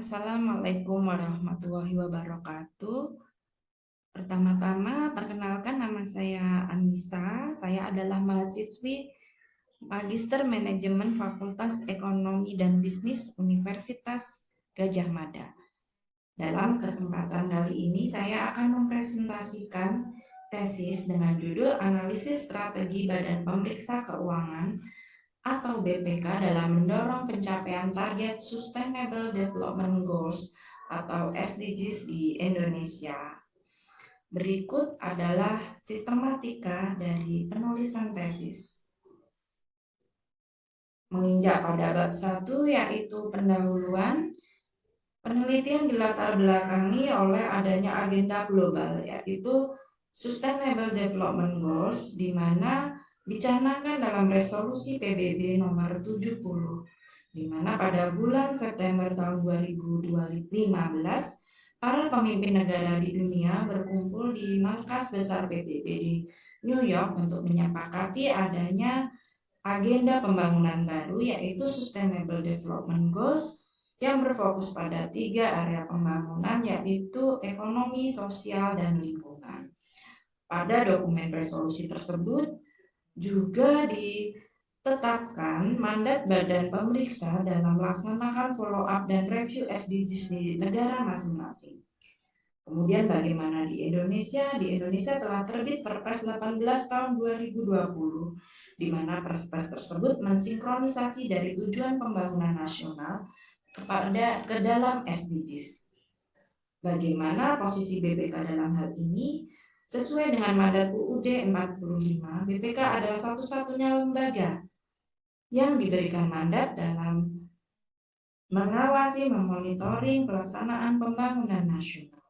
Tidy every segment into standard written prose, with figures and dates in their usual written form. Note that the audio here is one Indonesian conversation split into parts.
Assalamualaikum warahmatullahi wabarakatuh. Pertama-tama, perkenalkan nama saya Anissa. Saya adalah mahasiswi Magister Manajemen Fakultas Ekonomi dan Bisnis Universitas Gadjah Mada. Dalam kesempatan kali ini, saya akan mempresentasikan tesis dengan judul Analisis Strategi Badan Pemeriksa Keuangan atau BPK dalam mendorong pencapaian target Sustainable Development Goals atau SDGs di Indonesia. Berikut adalah sistematika dari penulisan tesis. Menginjak pada bab 1 yaitu pendahuluan, penelitian dilatar belakangi oleh adanya agenda global yaitu Sustainable Development Goals di mana dicanangkan dalam resolusi PBB nomor 70 di mana pada bulan September tahun 2015 para pemimpin negara di dunia berkumpul di markas besar PBB di New York untuk menyepakati adanya agenda pembangunan baru yaitu Sustainable Development Goals yang berfokus pada 3 area pembangunan yaitu ekonomi, sosial, dan lingkungan. Pada dokumen resolusi tersebut juga ditetapkan mandat badan pemeriksa dalam melaksanakan follow up dan review SDGs di negara masing-masing. Kemudian bagaimana di Indonesia? Di Indonesia telah terbit Perpres 18 tahun 2020, di mana Perpres tersebut mensinkronisasi dari tujuan pembangunan nasional ke dalam SDGs. Bagaimana posisi BPK dalam hal ini? Sesuai dengan mandat UUD 45, BPK adalah satu-satunya lembaga yang diberikan mandat dalam mengawasi, memonitoring pelaksanaan pembangunan nasional.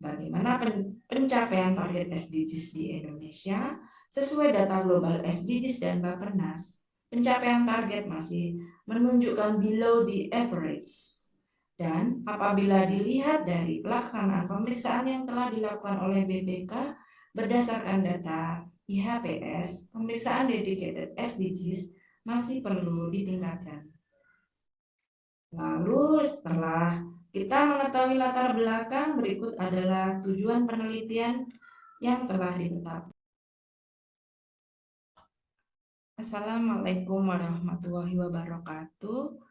Bagaimana pencapaian target SDGs di Indonesia? Sesuai data global SDGs dan Bappenas, pencapaian target masih menunjukkan below the average. Dan apabila dilihat dari pelaksanaan pemeriksaan yang telah dilakukan oleh BPK berdasarkan data IHPS, pemeriksaan dedicated SDGs masih perlu ditingkatkan. Lalu setelah kita mengetahui latar belakang, berikut adalah tujuan penelitian yang telah ditetapkan. Assalamualaikum warahmatullahi wabarakatuh.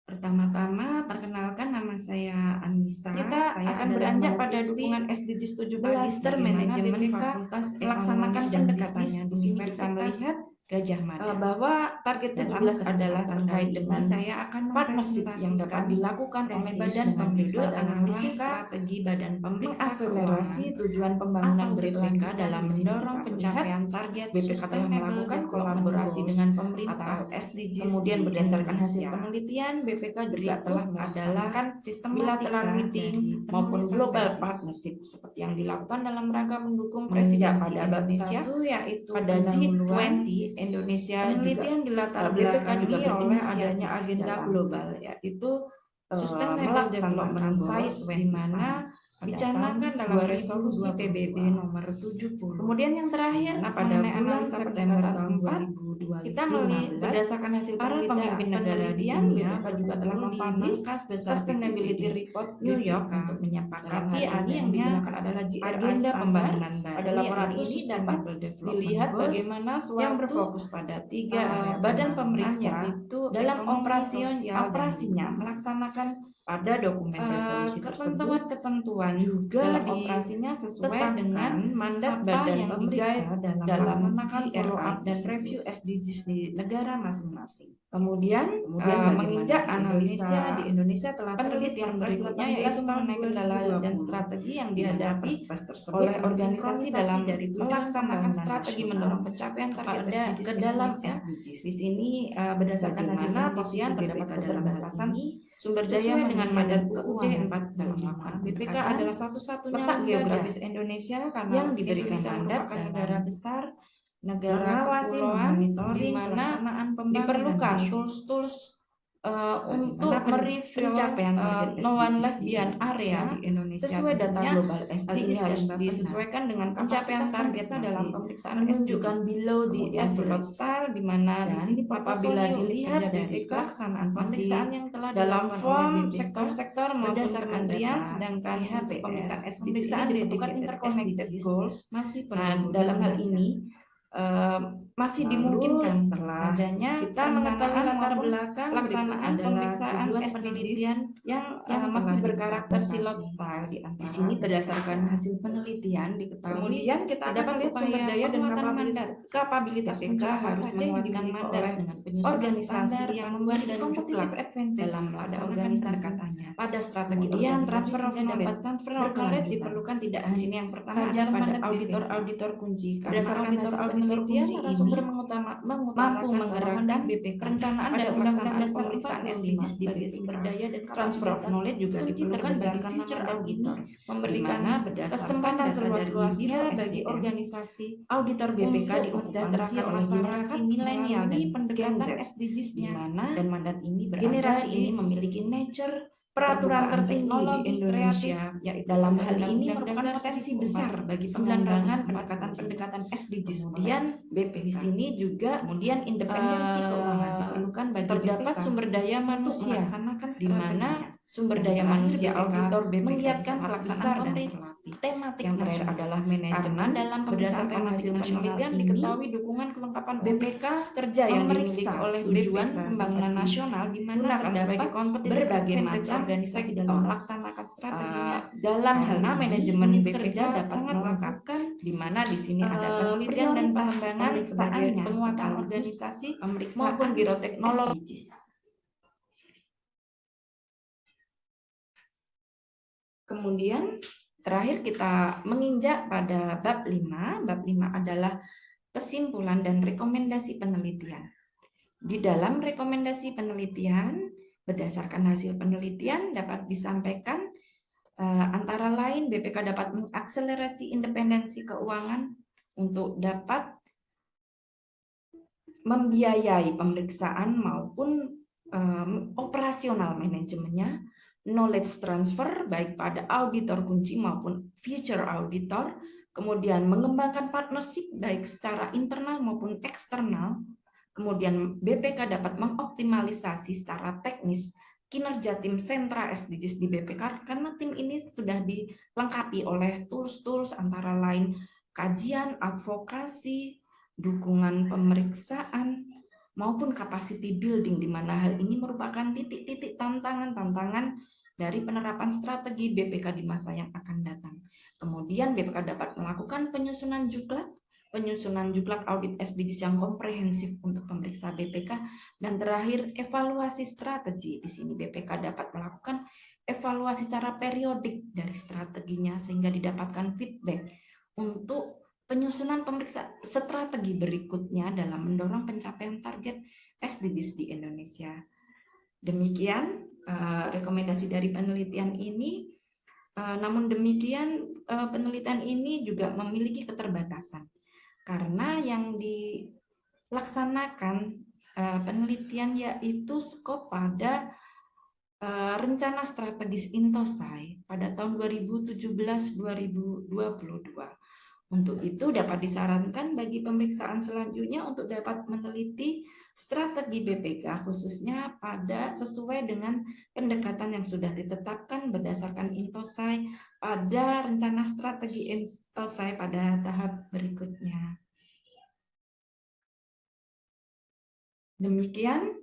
Pertama-tama, perkenalkan nama saya Anissa. Saya akan beranjak pada dukungan SDGs 17 Magister Manajemen Fakultas melaksanakan pendekatannya di sini bisa melihat Gadjah Mada bahwa target 17 adalah terkait dengan saya akan partnership yang dapat dilakukan oleh badan pemeriksa analisis strategi badan pemeriksa mengakselerasi tujuan pembangunan BPK dalam mendorong pencapaian target BPK telah melakukan kolaborasi dengan pemerintah SDGs. Kemudian berdasarkan hasil penelitian BPK juga telah melaksanakan sistem bilateral meeting maupun global partnership seperti yang dilakukan dalam rangka mendukung presidensi pada bab 1 yaitu pada G20 Indonesia penelitian dilatar belakangi juga oleh adanya agenda global yaitu Sustainable Development Goals di mana dicanangkan dalam resolusi PBB nomor 70. Kemudian yang terakhir pada bulan September tahun 2015 kita melihat berdasarkan hasil para pemimpin negara di dunia juga telah mempublish Sustainability Report New York untuk menyepakati yang digunakan adalah agenda pembangunan baru. Pada laporan ini dapat dilihat bagaimana yang berfokus pada 3 badan pemeriksa itu dalam operasinya melaksanakan pada dokumen resolusi tersebut ketentuan juga dalam operasinya sesuai dengan mandat badan pemeriksa dalam melaksanakan follow up dan review SDGs di negara masing-masing. Kemudian menginjak analisa di Indonesia telah terbit yang berikutnya yaitu mengenai kendala dan strategi yang dihadapi oleh organisasi dalam melaksanakan strategi mendorong pencapaian target SDGs ke dalam SDGs. Di sini berdasarkan hasil penelitian terdapat keterbatasan sumber daya dengan mandat UUD 45. BPK adalah satu-satunya letak geografis Indonesia karena yang diberikan mandat negara besar, negara kepulauan di mana diperlukan tools-tools untuk mereview pencapaian target no one SDGs left di beyond area di Indonesia sesuai data global hal ini SDGs harus dan disesuaikan dengan pencapaian kapasitas target pemeriksa dalam pemeriksaan menunjukkan SDGs. below the Kemudian silot average style di mana di dan sini apabila apabila dilihat dilihat dari dari pelaksanaan pemeriksaan yang telah dalam dilakukan oleh form BPK sektor-sektor maupun berdasarkan kementerian, data sedangkan untuk IHPS, pemeriksaan SDGs pemeriksaan ini dedicated diperlukan interconnected SDGs goals. masih perlu Nah, dalam hal diperlukan. ini masih Lalu, dimungkinkan setelah adanya kita mengetahui latar maupun belakang pelaksanaan adalah pemeriksaan tujuan SDGs penelitian yang yang masih telah berkarakter diimplementasi. silot style di antara Di sini berdasarkan hasil penelitian diketahui kemudian kita akan terdapat lihat sumber upaya daya dan penguatan kapabilitas BPK unsur apa harus saja yang menguatkan dimiliki mandek oleh dengan penyusunan organisasi standar, yang panduan, memiliki dan competitive juklak advantage dalam pada melaksanakan organisasi pendekatannya. pada strategi Kemudian organisasi transfer of sehingga dapat knowledge berkelanjutan. diperlukan tidak Di hanya sini yang pertama saja adalah pada mandat auditor-auditor kunci. Karena Berdasarkan hasil auditor-auditor penelitian, kunci narasumber ini mampu mampu menggerakkan BPK perencanaan pada dan Undang-Undang pelaksanaan Dasar pemeriksaan 45 SDGs di sebagai BPK. sumber daya dan Transfer of kapabilitas knowledge juga kunci diperlukan bagi terbesar future mandat auditor, ini, memberikan di mana berdasarkan kesempatan data seluas-luasnya dari Biro bagi SDM, organisasi auditor BPK untuk dikonsentrasi mensejahterakan oleh generasi masyarakat milenial melalui dan pendekatan Gen Z, di SDGs-nya, mana dan mandat ini berada generasi di ini memiliki nature peraturan keterbukaan tertinggi di teknologi Indonesia, kreatif, yaitu dalam hal Undang-Undang ini Dasar merupakan potensi 1044 besar bagi pengembangan pendekatan-pendekatan SDGs. Kemudian BPK. di sini juga Kemudian independensi keuangan diperlukan bagi terdapat BPK sumber daya untuk manusia, melaksanakan di mana strateginya. sumber Yang daya terakhir, manusia BPK auditor BPK menggiatkan sangat pelaksanaan besar dan pemeriksaan terlatih. tematik Yang terakhir nasional. adalah Karena manajemen. dalam pemeriksaan Berdasarkan tematik hasil nasional penelitian ini diketahui dukungan kelengkapan BPK kerja yang dimiliki memeriksa oleh tujuan BPK pembangunan dapat nasional di mana digunakan terdapat sebagai kompetitif berbagai advantage macam organisasi sektor dalam melaksanakan strateginya. dalam hal Karena ini manajemen unit BPK kerja dapat sangat melakukan di mana di sini ada penelitian dan prioritas pengembangan sebagai pemeriksaannya penguatan sekaligus organisasi pemeriksaan maupun giroteknologi. SDGs. Kemudian terakhir kita menginjak pada bab 5. Bab 5 adalah kesimpulan dan rekomendasi penelitian. Di dalam rekomendasi penelitian, berdasarkan hasil penelitian dapat disampaikan antara lain BPK dapat mengakselerasi independensi keuangan untuk dapat membiayai pemeriksaan maupun operasional manajemennya, knowledge transfer baik pada auditor kunci maupun future auditor, kemudian mengembangkan partnership baik secara internal maupun eksternal, kemudian BPK dapat mengoptimalisasi secara teknis kinerja tim sentra SDGs di BPK karena tim ini sudah dilengkapi oleh tools-tools antara lain kajian, advokasi, dukungan pemeriksaan, maupun capacity building, di mana hal ini merupakan titik-titik tantangan-tantangan dari penerapan strategi BPK di masa yang akan datang. Kemudian BPK dapat melakukan penyusunan juklak audit SDGs yang komprehensif untuk pemeriksa BPK, dan terakhir evaluasi strategi. Di sini BPK dapat melakukan evaluasi secara periodik dari strateginya sehingga didapatkan feedback untuk penyusunan pemeriksaan strategi berikutnya dalam mendorong pencapaian target SDGs di Indonesia. Demikian rekomendasi dari penelitian ini. Namun demikian penelitian ini juga memiliki keterbatasan karena yang dilaksanakan penelitian yaitu skop pada rencana strategis Intosai pada tahun 2017-2022. Untuk itu dapat disarankan bagi pemeriksaan selanjutnya untuk dapat meneliti strategi BPK khususnya pada sesuai dengan pendekatan yang sudah ditetapkan berdasarkan Intosai pada rencana strategi Intosai pada tahap berikutnya. Demikian